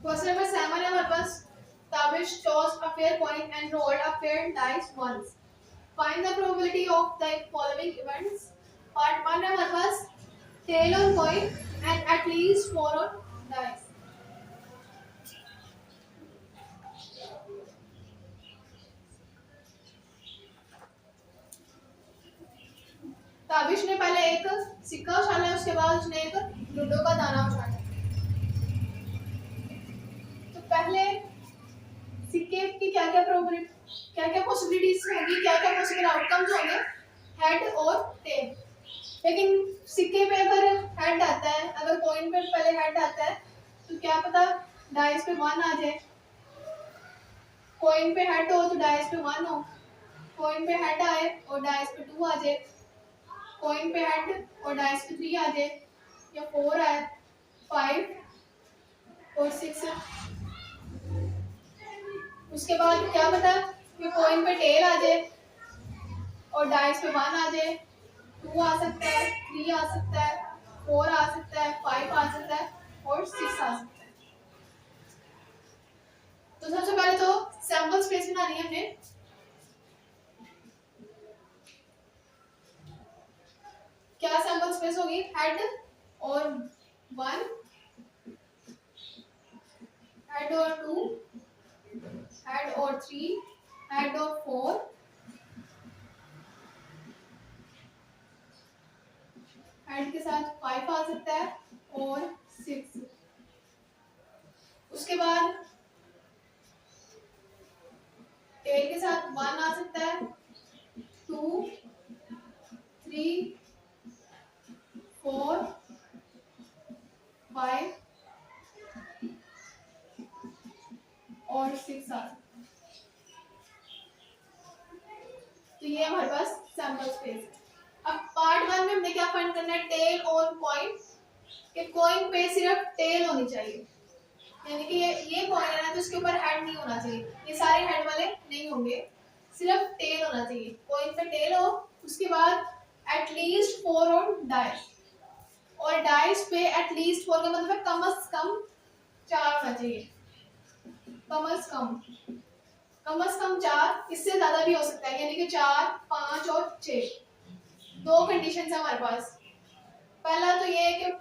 Question number 7 है हमारे पास। Tabish tossed a fair coin and rolled a fair dice once. Find the probability of the following events. Part 1 है हमारे पास tail on coin and at least 4 on dice. Tabish ने पहले एक सिक्का उछाला, उसके बाद उसने एक लूडो का दाना उछाला। तो पहले सिक्के की क्या क्या पॉसिबिलिटीज होंगी, क्या क्या पॉसिबल आउटकम्स होंगे, हेड और टेल। लेकिन सिक्के पे अगर हेड आता है, अगर कॉइन पे पहले हेड आता है तो क्या पता डाइस पे 1 आ जाए। कॉइन पे हेड हो तो डाइस पे 1 हो, कॉइन पे हेड आए और डाइस पे 2 आ जाए, कॉइन पे हेड और डाइस पे 3 आ जाए, या 4 आए, 5 और 6। उसके बाद क्या पता कि कॉइन पे टेल आ जाए और डाइस पे 1 आ जाए, 2 आ सकता है, 3 आ सकता है, 4 आ सकता है, 5 आ सकता है और 6 आ सकता है। तो सबसे पहले तो सैंपल स्पेस बनानी है हमने। क्या सैंपल स्पेस होगी? हेड और 1, हेड और 2, हेड और 3, हेड और 4, हेड के साथ 5 आ सकता है और 6। उसके बाद टेल के साथ 1 आ सकता है, 2, 3, 4, 5 और 6 आ सकता है। तो ये हमारे पास सैंपल स्पेस है। अब पार्ट 1 में हमने क्या फाइंड करना है? Tail on coin. कि कॉइन पे सिर्फ टेल होनी चाहिए, यानी कि ये कॉइन है ना, तो इसके ऊपर हेड नहीं होना चाहिए, ये सारे हेड वाले नहीं होंगे, सिर्फ टेल होना चाहिए। कॉइन पे टेल हो, उसके बाद एटलीस्ट 4 ऑन डाइस, और डाइस पे एटलीस्ट 4 का मतलब है कम से कम 4 होना चाहिए। कम से कम 4, इससे ज्यादा भी हो सकता है, यानी कि 4, 5 और 6। दो कंडीशन है हमारे पास। पहला तो ये है कि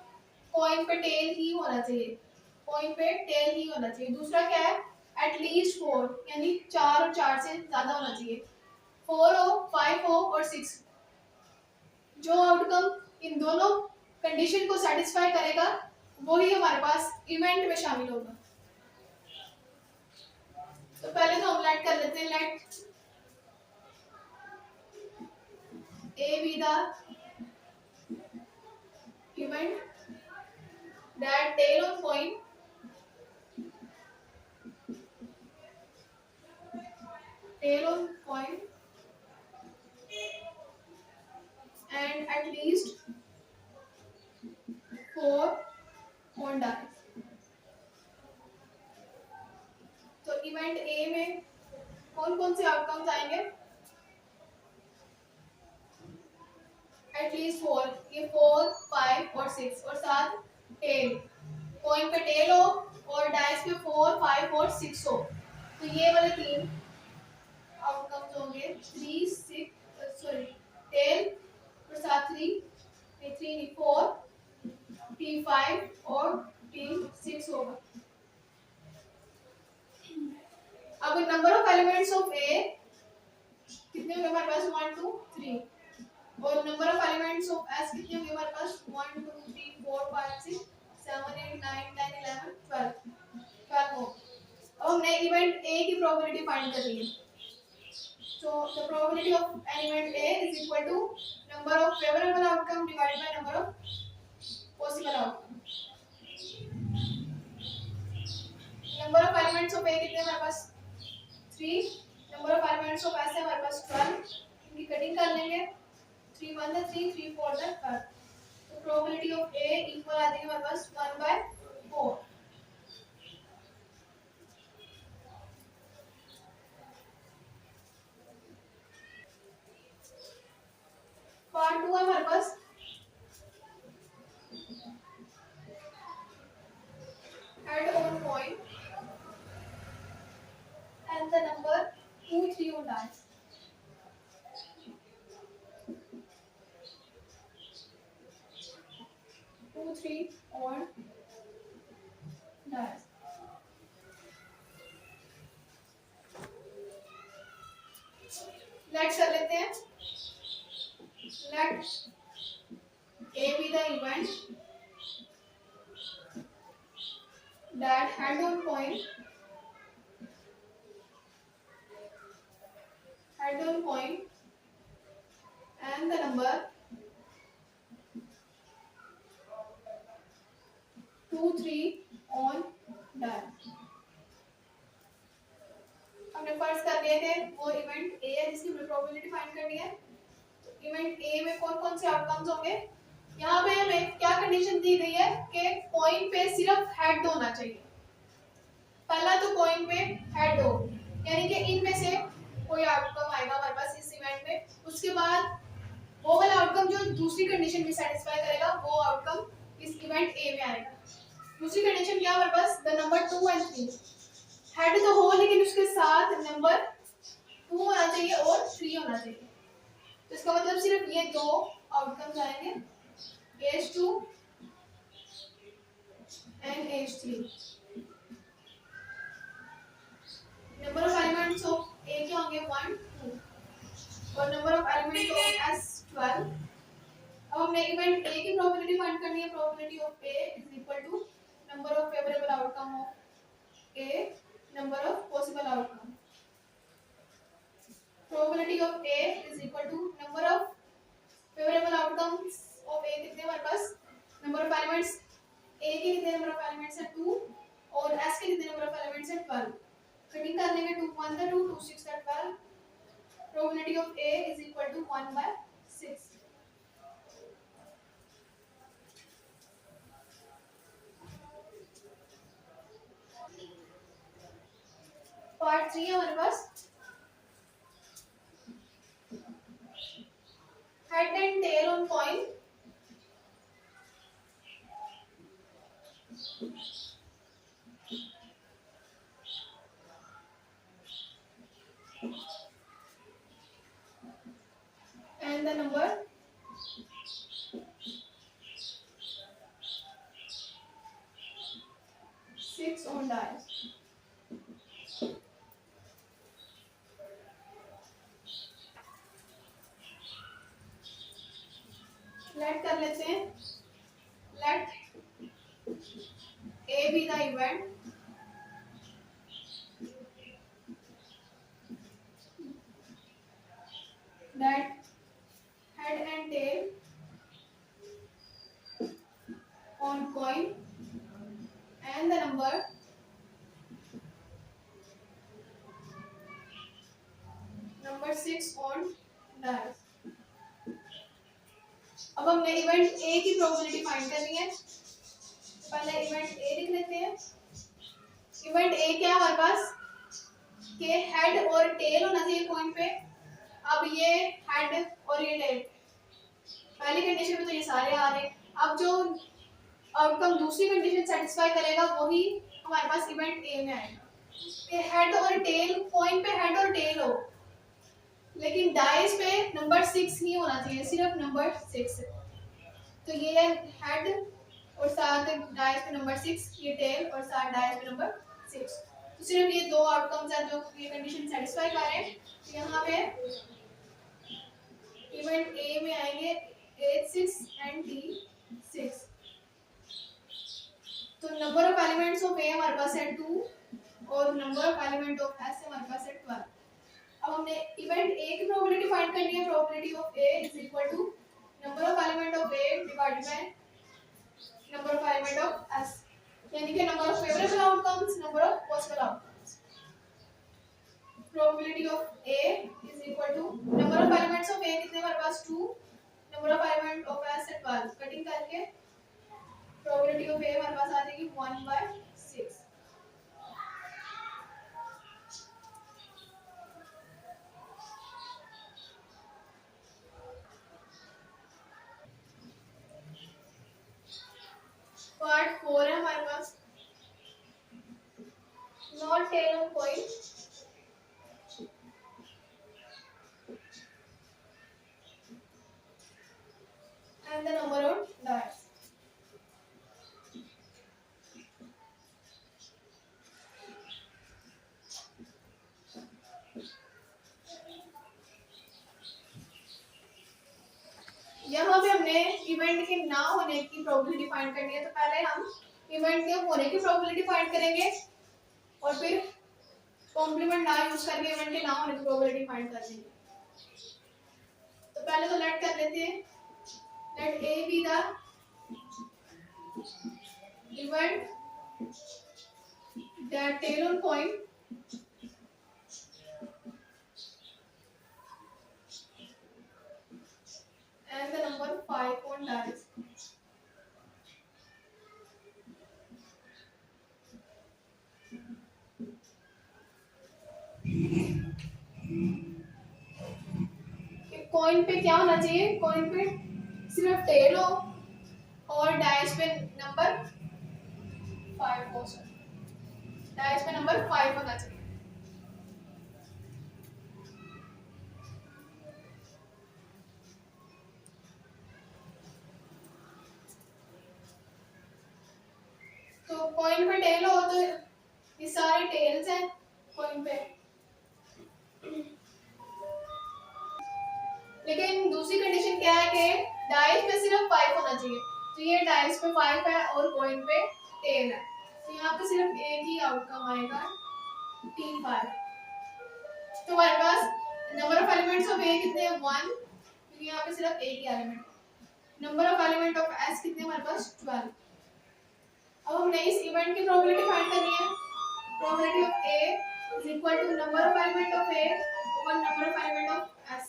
कॉइन पे टेल ही होना चाहिए, कॉइन पे टेल ही होना चाहिए। दूसरा क्या है? एटलीस्ट 4, यानी 4 और 4 से ज्यादा होना चाहिए। 4 हो, 5 हो और 6। जो आउटकम इन दोनों कंडीशन को सेटिस्फाई करेगा वही हमारे पास इवेंट में शामिल होगा। तो पहले तो हम लेट कर लेते हैं, let A be the event that tail of coin and at least 4 on dice. तो इवेंट ए में कौन कौन से आउटकम्स आएंगे? एटलीस्ट 4, ये 4, 5 और 6, और साथ टेल, कॉइन पे टेल हो और डाइस पे 4, 5 और 6 हो, तो ये वाले 3 आउटकम्स होंगे। 3, 6, सॉरी, टेल और साथ 3, 3 4, T5 और T6 होगा। अब number of elements of A कितने होंगे हमारे पास? 1, 2, 3। और number of elements of S कितने होंगे हमारे पास? 1, 2, 3, 4, 5, 6, 7, 8, 9, 10, 11, 12 हो। अब हमने इवेंट ए की प्रोबेबिलिटी फाइंड करनी है। So the probability of element A is equal to number of favorable outcome divided by number of possible outcome. Number of elements of A कितने हमारे पास? 3। Number of elements of S है हमारे पास 12। इनकी cutting कर लेंगे। 3 1 है 3, 3 4 है 12। तो probability of A इक्वल आ जाएगी हमारे पास 1/4। पार्ट 2 है हमारे पास। Head on coin on dice. 2 3 on dice. Let's कर लेते हैं. Let A be the event that had on coin and the number 2 3 on dice. हमने फर्स्ट कर लिए थे वो इवेंट ए है जिसकी प्रोबेबिलिटी फाइंड करनी है. इवेंट ए में कौन कौन से आउटकम्स होंगे. यहाँ पे हमें क्या कंडीशन दी गई है कि कॉइन पे सिर्फ हेड होना चाहिए. पहला तो कॉइन पे हेड हो, यानी कि इनमें से कोई आउटकम आएगा हमारे पास इस इवेंट में. उसके बाद वो वाला आउटकम जो दूसरी कंडीशन भी सेटिस्फाई करेगा वो आउटकम इस इवेंट ए में आएगा. दूसरी कंडीशन क्या हमारे पास, द नंबर 2 and 3 हेड तो हो लेकिन उसके साथ नंबर 2 होना चाहिए और 3 होना चाहिए. तो इसका मतलब सिर्फ ये दो आउटकम्स आएंगे, H2 and H3. Number of elements of A के होंगे 1 2 और number of elements of S 12. अब हमने इवेंट A की प्रोबेबिलिटी फाइंड करनी है. Probability of A is equal to number of favourable outcome of A number of possible outcome. Probability of A is equal to number of favorable outcomes of A कितने हमारे पास, number of elements A के कितने number of elements है 2 और S के कितने number of elements है 12. Cutting कर लेंगे 2 1 का 2 2 6 का 12. Probability of A is equal to 1 by 6. Part 3 है हमारे पास. Head and tail on coin. And the number 6 on dice. Let कर लेते हैं. Let A be the event that head and tail on coin and the number 6 on dice. अब हमने event A की probability find करनी है. पहले event A लिख लेते हैं. इवेंट ए क्या है हमारे पास कि हेड और टेल होना चाहिए कॉइन पे. अब ये हेड और ये टेल, पहली कंडीशन में तो ये सारे आ रहे. अब जो आउटकम दूसरी कंडीशन सेटिस्फाई करेगा वही हमारे पास इवेंट ए में आएगा. कि हेड और टेल, कॉइन पे हेड और टेल हो लेकिन डाइस पे नंबर 6 ही होना चाहिए, सिर्फ नंबर 6. तो ये है हेड और साथ डाइस पे नंबर 6, ये टेल और साथ डाइस पे नंबर 6. तो सिर्फ ये दो आउटकम्स हैं जो ये कंडीशन सेटिस्फाई कर रहे हैं. तो यहाँ पे इवेंट ए में आएंगे 8 6 एंड D 6. तो नंबर ऑफ एलिमेंट्स ऑफ ए हमारे पास है 2 और number of element of S हमारे पास है 12. अब हमने इवेंट ए की प्रोबेबिलिटी फाइंड करनी है. Probability of A is equal to number of element of A divided by number of element of S, यानी कि number of favourable outcomes number of possible outcomes. Probability of A is equal to number of elements of A कितने हमारे पास 2, number of element of S है 12. Cutting करके probability of ए हमारे पास आ जाएगी 1 by 6. Part 4 है हमारे पास. Not tail on coin. ना होने की प्रोबेबिलिटी फाइंड करनी है, तो पहले हम इवेंट के होने की प्रोबेबिलिटी फाइंड करेंगे और फिर कॉम्प्लीमेंट ना यूज करके इवेंट के ना होने की प्रोबेबिलिटी फाइंड कर देंगे। तो पहले तो लेट कर लेते हैं, let A be the event that tail on point and the number 5 on dice. Coin पे क्या होना चाहिए, कॉइन पे सिर्फ टेल हो और डाइस पे नंबर 5 हो, सर डाइस पे नंबर 5 होना चाहिए। तो कॉइन पे टेल हो तो ये सारे टेल्स हैं कॉइन पे, लेकिन दूसरी कंडीशन क्या है कि डाइस पे सिर्फ 5 होना चाहिए। तो ये डाइस पे 5 है और कॉइन पे टेल है, तो यहाँ पे सिर्फ एक ही आउटकम आएगा 3 5। तो हमारे पास number of elements of A कितने हैं 1, क्योंकि यहाँ पे सिर्फ एक ही एलिमेंट। Number of element of S कितने हमारे पास 12। अब हमने इस इवेंट की प्रोबेबिलिटी फाइंड करनी है। Probability of A is equal to number of element of A over number of element of S.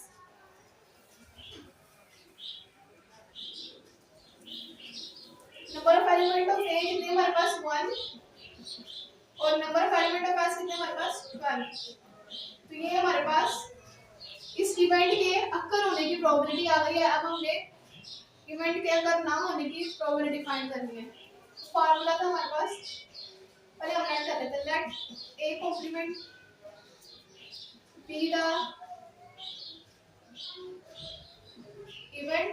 Number of element of A कितने हमारे पास 1 और number of element of S कितने हमारे पास 12। तो ये हमारे पास इस इवेंट के अक्कर होने की प्रोबेबिलिटी आ गई है। अब हमने इवेंट के अक्कर ना होने की प्रोबेबिलिटी फाइंड करनी है। फार्मूला था हमारे पास, पहले हम ऐड कर लेते हैं, let A complement be the event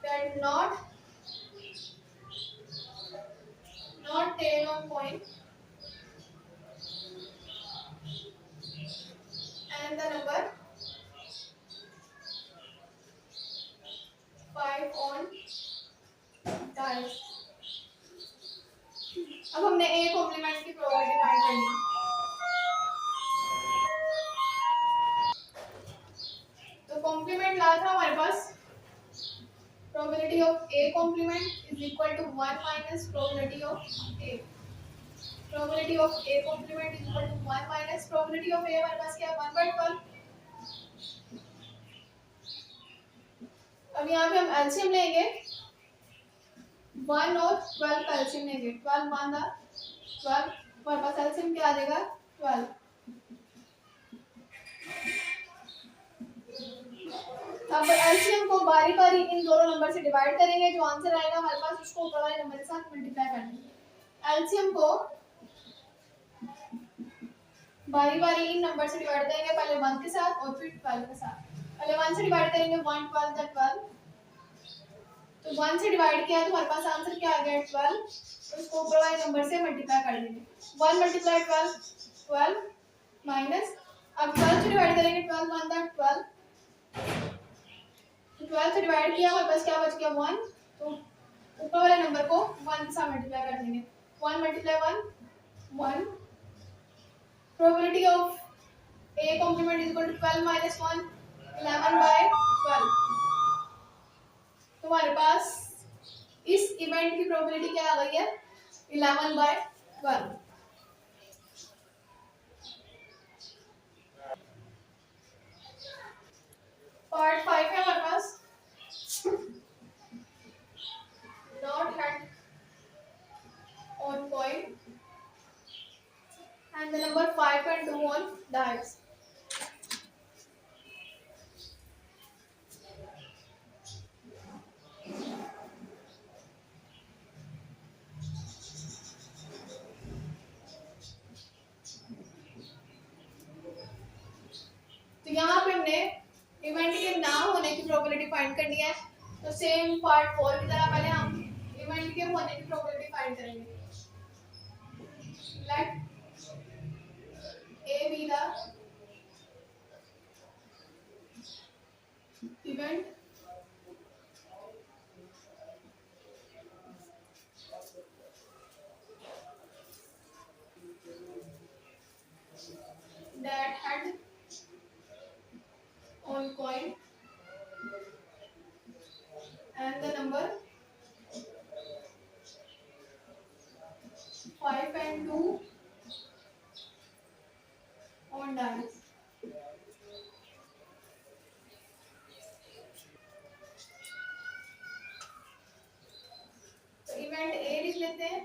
that not tail on point and the number 5 on dice. अब हमने ए कॉम्प्लीमेंट की प्रोबेबिलिटी फाइंड करनी है। तो कॉम्प्लीमेंट ला था हमारे पास, probability of a complement is equal to 1 minus probability of a. Probability of a complement is equal to 1 minus probability of a, हमारे पास क्या है 1/12। अब यहाँ पे हम एलसीएम लेंगे 1 और 12 का एलसीएम लेंगे, 12 मान दा 12, हमारे पास एलसीएम क्या आ जाएगा 12। अब एलसीएम को बारी बारी इन दोनों नंबर से डिवाइड करेंगे, जो आंसर आएगा हमारे पास उसको ऊपर वाले नंबर के साथ मल्टीप्लाई कर देंगे। एलसीएम को बारी बारी इन नंबर से डिवाइड करेंगे, पहले 1 के साथ और फिर 12 के साथ। पहले 1 से डिवाइड करेंगे 1 12 द 12, तो 1 से डिवाइड किया तो हमारे पास आंसर क्या आ गया 12, तो उसको ऊपर वाले नंबर से मल्टीप्लाई कर देंगे। 1 × 12 12 माइनस, अब 12 से डिवाइड करेंगे 12 1 द 12, 12 से डिवाइड किया हमारे पास क्या बच गया 1, तो ऊपर वाले नंबर को 1 के साथ मल्टीप्लाई कर देंगे। 1 × 1 1। Probability of A complement is equal to 12 minus 1 11/12। तो हमारे पास इस इवेंट की प्रोबेबिलिटी क्या आ गई है 11/12। पार्ट 5 है हमारे पास, not head on point and the number 5 and 2 on dice. तो यहाँ पे हमने इवेंट के ना होने की प्रोबेबिलिटी फाइंड करनी है। तो सेम पार्ट 4 की तरह पहले हम इवेंट के होने की प्रोबेबिलिटी फाइंड करेंगे। Let A be the event event A लिख लेते हैं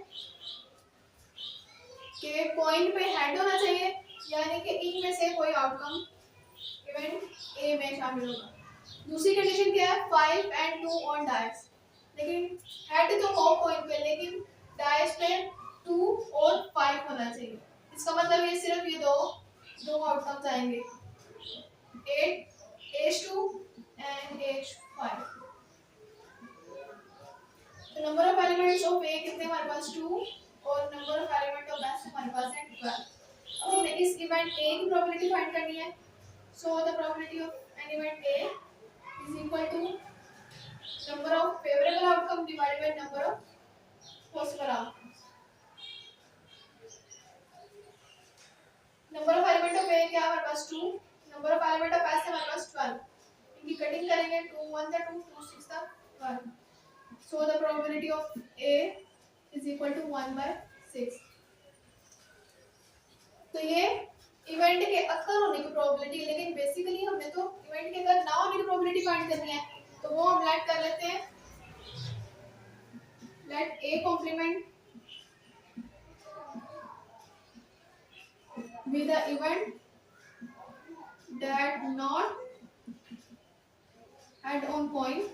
कि पॉइंट पे हेड होना चाहिए, यानी कि इनमें से कोई आउटकम इवेंट ए में शामिल होगा। दूसरी कंडीशन क्या है, 5 and 2 ऑन डायस, लेकिन हेड तो हो पॉइंट पे, लेकिन डायस पे 2 और 5 होना चाहिए। इसका मतलब ये सिर्फ ये दो आउटकम्स आएंगे, 8 H2 and H5। तो number of elements of A कितने हमारे पास 2 और number of element of S हमारे पास है 12। अब हमने इस इवेंट ए की प्रोबेबिलिटी फाइंड करनी है। So the probability of an event A is equal to number of favourable outcome divided by number of possible outcomes. Number of element of A क्या है हमारे पास 2, number of element of S है हमारे पास 12। इनकी cutting करेंगे, 2 1 था 2, 2 6 था 12। So the probability of A is equal to 1/6। तो ये इवेंट के अक्सर होने की प्रोबेबिलिटी, लेकिन बेसिकली हमने तो इवेंट के अगर ना होने की प्रोबेबिलिटी फाइंड करनी है, तो वो हम लेट कर लेते हैं, late A complement be the event that not add on point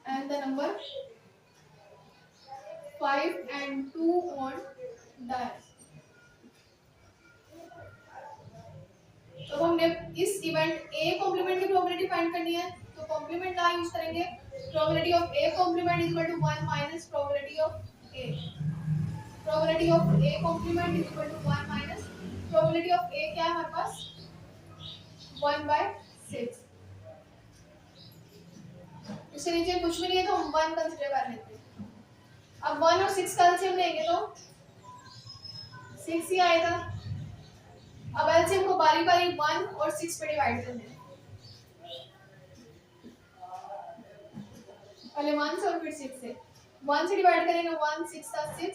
and the number 5 and 2 on dice। तो हमने इस इवेंट ए कॉम्प्लीमेंट की प्रोबेबिलिटी फाइंड करनी है, तो कॉम्प्लीमेंट लॉ यूज करेंगे, probability of A complement is equal to 1 minus probability of A. Probability of A complement is equal to 1 minus probability of A क्या है हमारे पास 1/6। इससे नीचे कुछ भी नहीं है तो हम 1 कंसीडर कर लेते हैं। अब 1 और 6 का एलसीएम लेंगे तो 6 ही आएगा। अब एलसीएम को बारी बारी 1 और 6 पे डिवाइड करना है, पहले 1 से और फिर 6 से। 1 से डिवाइड करेंगे 1 6 था 6,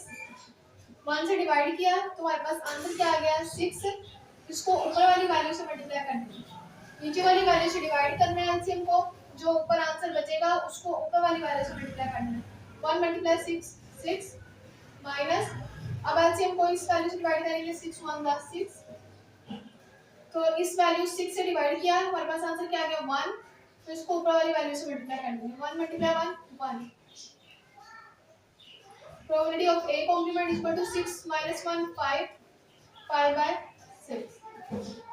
1 से डिवाइड किया तो हमारे पास आंसर क्या आ गया 6। इसको ऊपर वाली वैल्यू से मल्टीप्लाई करना है, नीचे वाली वैल्यू से डिवाइड करना है एलसीएम को, जो ऊपर आंसर बचेगा उसको ऊपर वाली वैल्यू से मल्टीप्लाई करना है। 1 मल्टीप्लाई 6 6 माइनस, अब एलसीएम को इस वैल्यू से डिवाइड करेंगे 6 1 दा 6, तो इस वैल्यू 6 से डिवाइड किया हमारे पास आंसर क्या आ गया 1, तो इसको ऊपर वाली वैल्यू से मल्टीप्लाई करना है। 1 multiply 1 1। Probability of A complement is equal to 6 minus 1 5 5/6।